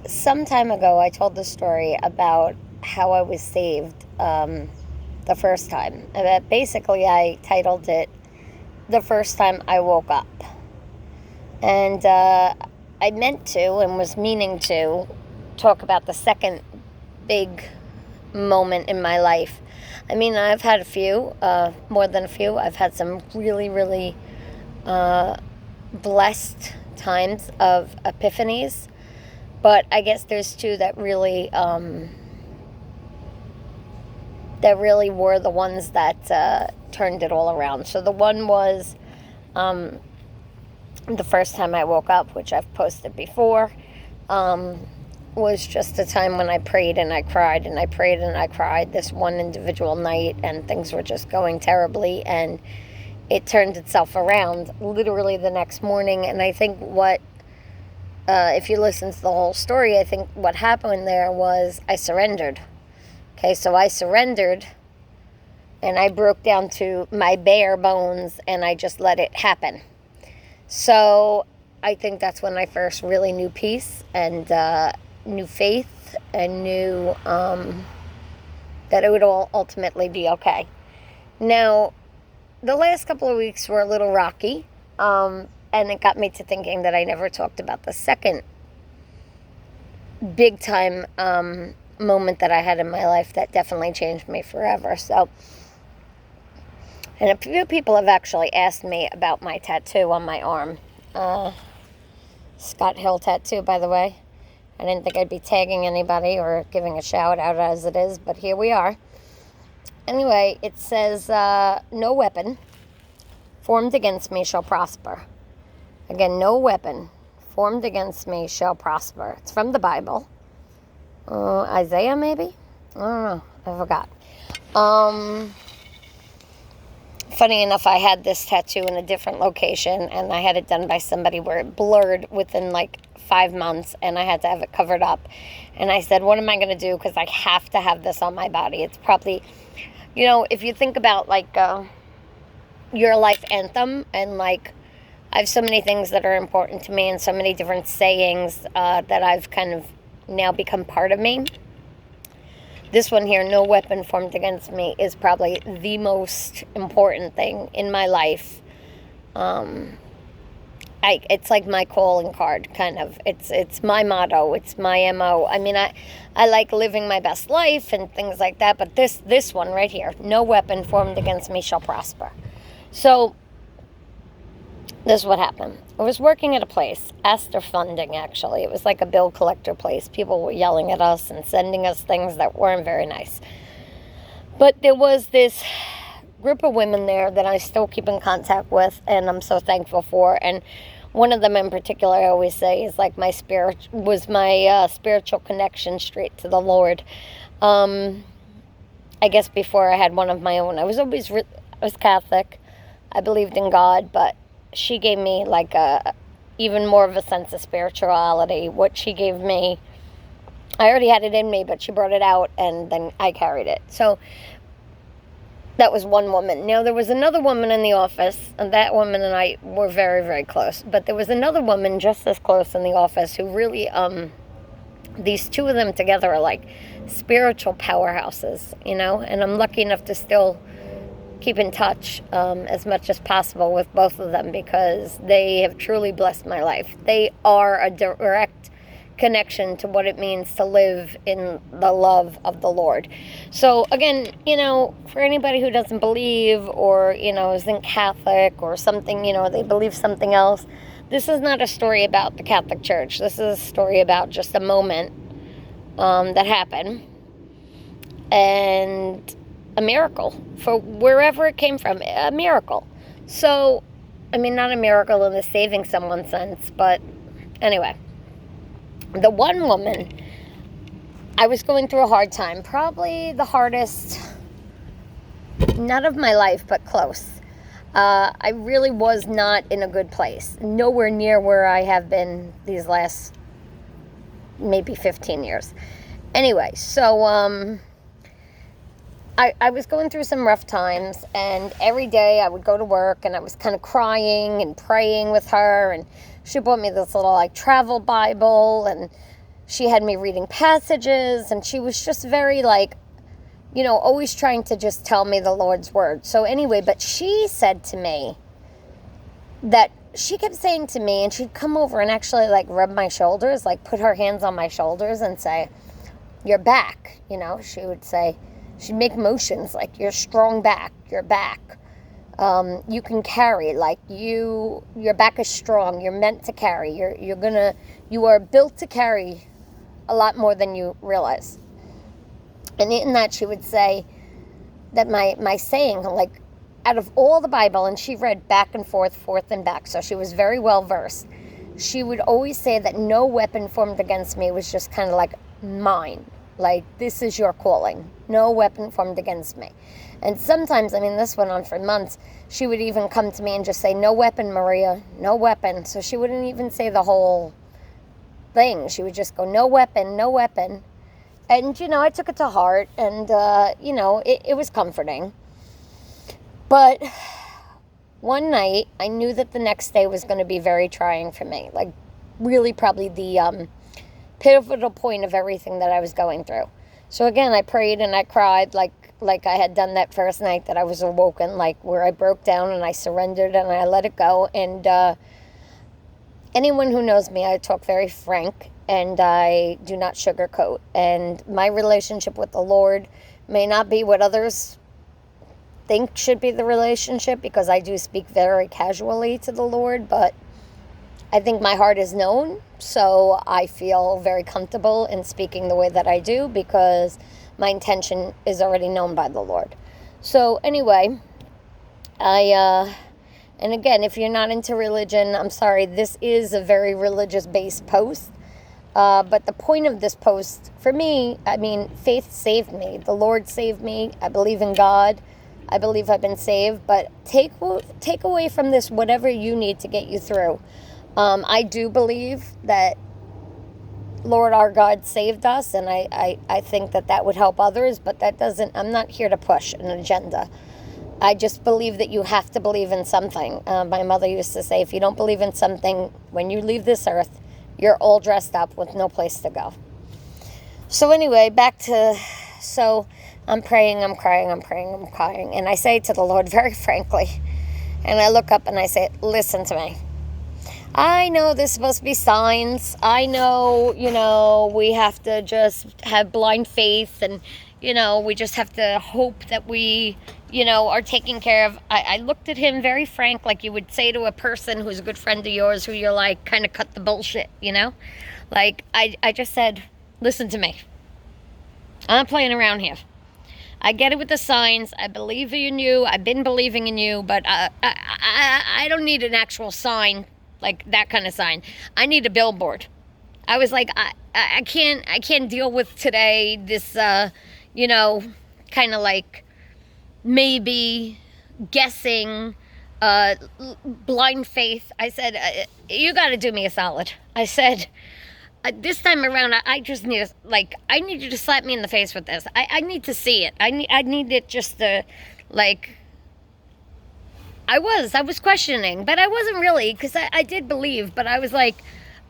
some time ago, I told the story about how I was saved the first time. Basically, I titled it "The First Time I Woke Up," and I meant to and was meaning to talk about the second big moment in my life. I mean, I've had a few, more than a few. I've had some really, really uh, blessed times of epiphanies, but I guess there's two that really were the ones that turned it all around. So the one was um, the first time I woke up, which I've posted before. Um, was just a time when I prayed and I cried and I prayed and I cried this one individual night, and things were just going terribly, and it turned itself around literally the next morning. And I think if you listen to the whole story, I think what happened there was I surrendered. Okay, so I surrendered and I broke down to my bare bones and I just let it happen. So I think that's when I first really knew peace and knew faith and knew that it would all ultimately be okay. Now, the last couple of weeks were a little rocky, and it got me to thinking that I never talked about the second big time moment that I had in my life that definitely changed me forever. So, and a few people have actually asked me about my tattoo on my arm. Scott Hill tattoo, by the way. I didn't think I'd be tagging anybody or giving a shout out as it is, but here we are. Anyway, it says, no weapon formed against me shall prosper. Again, no weapon formed against me shall prosper. It's from the Bible. Isaiah, maybe? I don't know. I forgot. Funny enough, I had this tattoo in a different location, and I had it done by somebody where it blurred within like 5 months, and I had to have it covered up. And I said, what am I going to do? Because I have to have this on my body. It's probably, if you think about like your life anthem, and like I have so many things that are important to me and so many different sayings that I've kind of now become part of me. This one here, no weapon formed against me, is probably the most important thing in my life. It's like my calling card, kind of. It's my motto. It's my MO. I mean, I like living my best life and things like that. But this one right here, no weapon formed against me shall prosper. So this is what happened. I was working at a place, Astor Funding, actually. It was like a bill collector place. People were yelling at us and sending us things that weren't very nice. But there was this group of women there that I still keep in contact with, and I'm so thankful for. And one of them in particular, I always say, is like my spiritual connection straight to the Lord. I guess before I had one of my own, I was Catholic. I believed in God, but she gave me like even more of a sense of spirituality. What she gave me, I already had it in me, but she brought it out, and then I carried it. So that was one woman. Now, there was another woman in the office, and that woman and I were very, very close. But there was another woman just as close in the office who really, these two of them together are like spiritual powerhouses, and I'm lucky enough to still keep in touch as much as possible with both of them, because they have truly blessed my life. They are a direct connection to what it means to live in the love of the Lord. So again, for anybody who doesn't believe or, isn't Catholic or something, they believe something else, this is not a story about the Catholic Church. This is a story about just a moment that happened, and a miracle for wherever it came from, a miracle. So, I mean, not a miracle in the saving someone sense, but anyway, the one woman, I was going through a hard time, probably the hardest, not of my life, but close. I really was not in a good place, nowhere near where I have been these last maybe 15 years. Anyway, so, I was going through some rough times, and every day I would go to work and I was kind of crying and praying with her, and she bought me this little like travel Bible, and she had me reading passages, and she was just very like, always trying to just tell me the Lord's word. So anyway, but she said to me that she kept saying to me, and she'd come over and actually like rub my shoulders, like put her hands on my shoulders and say, "You're back." She would say, she'd make motions like, "You're strong back, you're back. You can carry, like your back is strong, you're meant to carry, you are built to carry a lot more than you realize." And in that, she would say that my saying, like, out of all the Bible, and she read back and forth and back, so she was very well versed. She would always say that no weapon formed against me was just kind of like mine. Like, this is your calling. No weapon formed against me. And sometimes, this went on for months, she would even come to me and just say, "No weapon, Maria, no weapon." So she wouldn't even say the whole thing. She would just go, "No weapon, no weapon." And, I took it to heart, and, it was comforting. But one night, I knew that the next day was going to be very trying for me. Like, really probably the pivotal point of everything that I was going through. So again, I prayed and I cried like I had done that first night that I was awoken, like where I broke down and I surrendered and I let it go. And anyone who knows me, I talk very frank and I do not sugarcoat. And my relationship with the Lord may not be what others think should be the relationship, because I do speak very casually to the Lord, but I think my heart is known, so I feel very comfortable in speaking the way that I do because my intention is already known by the Lord. So anyway, and again, if you're not into religion, I'm sorry, this is a very religious-based post. But the point of this post, for me, faith saved me. The Lord saved me. I believe in God. I believe I've been saved. But take away from this whatever you need to get you through. I do believe that Lord our God saved us, and I think that would help others, but I'm not here to push an agenda. I just believe that you have to believe in something. My mother used to say, if you don't believe in something, when you leave this earth, you're all dressed up with no place to go. So anyway, so I'm praying, I'm crying, and I say to the Lord very frankly, and I look up and I say, "Listen to me. I know there's supposed to be signs. I know, we have to just have blind faith, and, we just have to hope that we, are taken care of." I looked at him very frank, like you would say to a person who's a good friend of yours, who you're like, kind of cut the bullshit, Like, I just said, "Listen to me. I'm not playing around here. I get it with the signs. I believe in you. I've been believing in you, but I don't need an actual sign, like that kind of sign. I need a billboard." I was like, I can't deal with today this, kind of like maybe guessing, blind faith. I said, "You got to do me a solid." I said, "This time around, I just need I need you to slap me in the face with this. I need to see it. I need it just to, like." I was questioning, but I wasn't really, because I did believe, but I was like,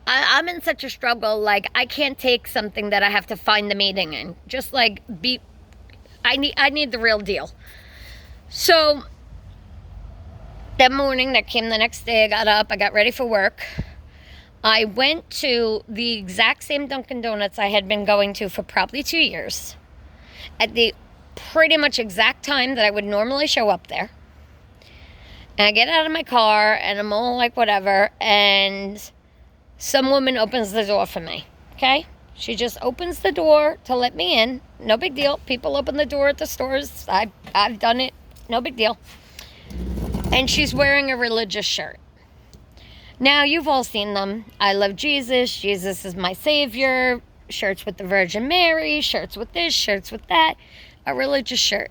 I'm in such a struggle, like, I can't take something that I have to find the meaning in. Just like, I need the real deal. So, that morning, that came the next day, I got up, I got ready for work. I went to the exact same Dunkin' Donuts I had been going to for probably 2 years, at the pretty much exact time that I would normally show up there. And I get out of my car, and I'm all like, whatever, and some woman opens the door for me, okay? She just opens the door to let me in. No big deal. People open the door at the stores. I've done it. No big deal. And she's wearing a religious shirt. Now, you've all seen them. I love Jesus. Jesus is my savior. Shirts with the Virgin Mary. Shirts with this. Shirts with that. A religious shirt.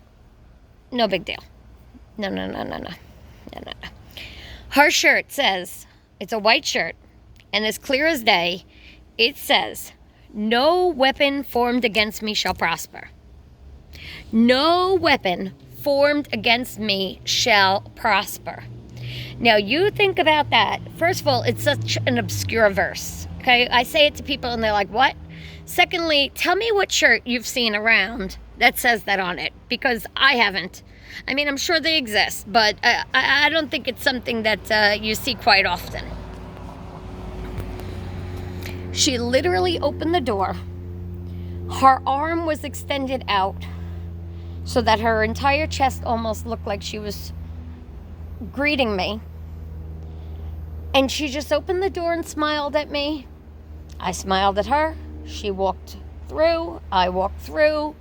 No big deal. No. Her shirt says, it's a white shirt, and as clear as day, it says, "No weapon formed against me shall prosper." No weapon formed against me shall prosper. Now, you think about that. First of all, it's such an obscure verse, okay? I say it to people, and they're like, "What?" Secondly, tell me what shirt you've seen around that says that on it, because I haven't. I mean, I'm sure they exist, but I don't think it's something that you see quite often. She literally opened the door. Her arm was extended out so that her entire chest almost looked like she was greeting me. And she just opened the door and smiled at me. I smiled at her. She walked through. I walked through.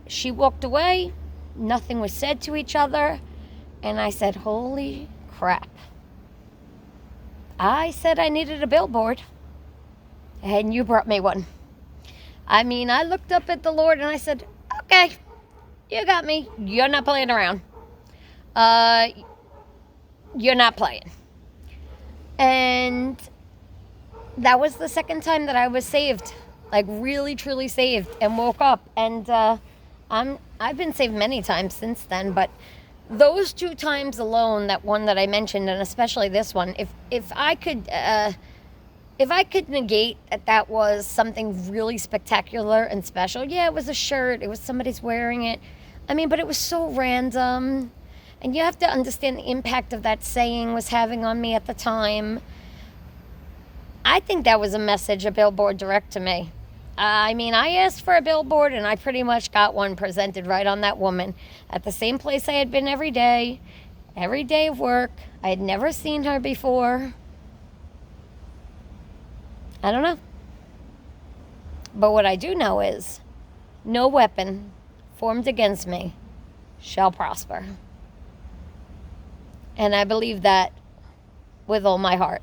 She walked away. Nothing was said to each other. And I said, holy crap. I said I needed a billboard. And you brought me one. I mean, I looked up at the Lord and I said, okay, you got me. You're not playing around. You're not playing. And that was the second time that I was saved. Like, really, truly saved, and woke up. And I've been saved many times since then, but those 2 times alone, that one that I mentioned, and especially this one, if I could negate that was something really spectacular and special, yeah, it was a shirt, it was somebody's wearing it. I mean, but it was so random. And you have to understand the impact of that saying was having on me at the time. I think that was a message a billboard direct to me. I mean, I asked for a billboard and I pretty much got one presented right on that woman at the same place I had been every day of work. I had never seen her before. I don't know. But what I do know is no weapon formed against me shall prosper. And I believe that with all my heart.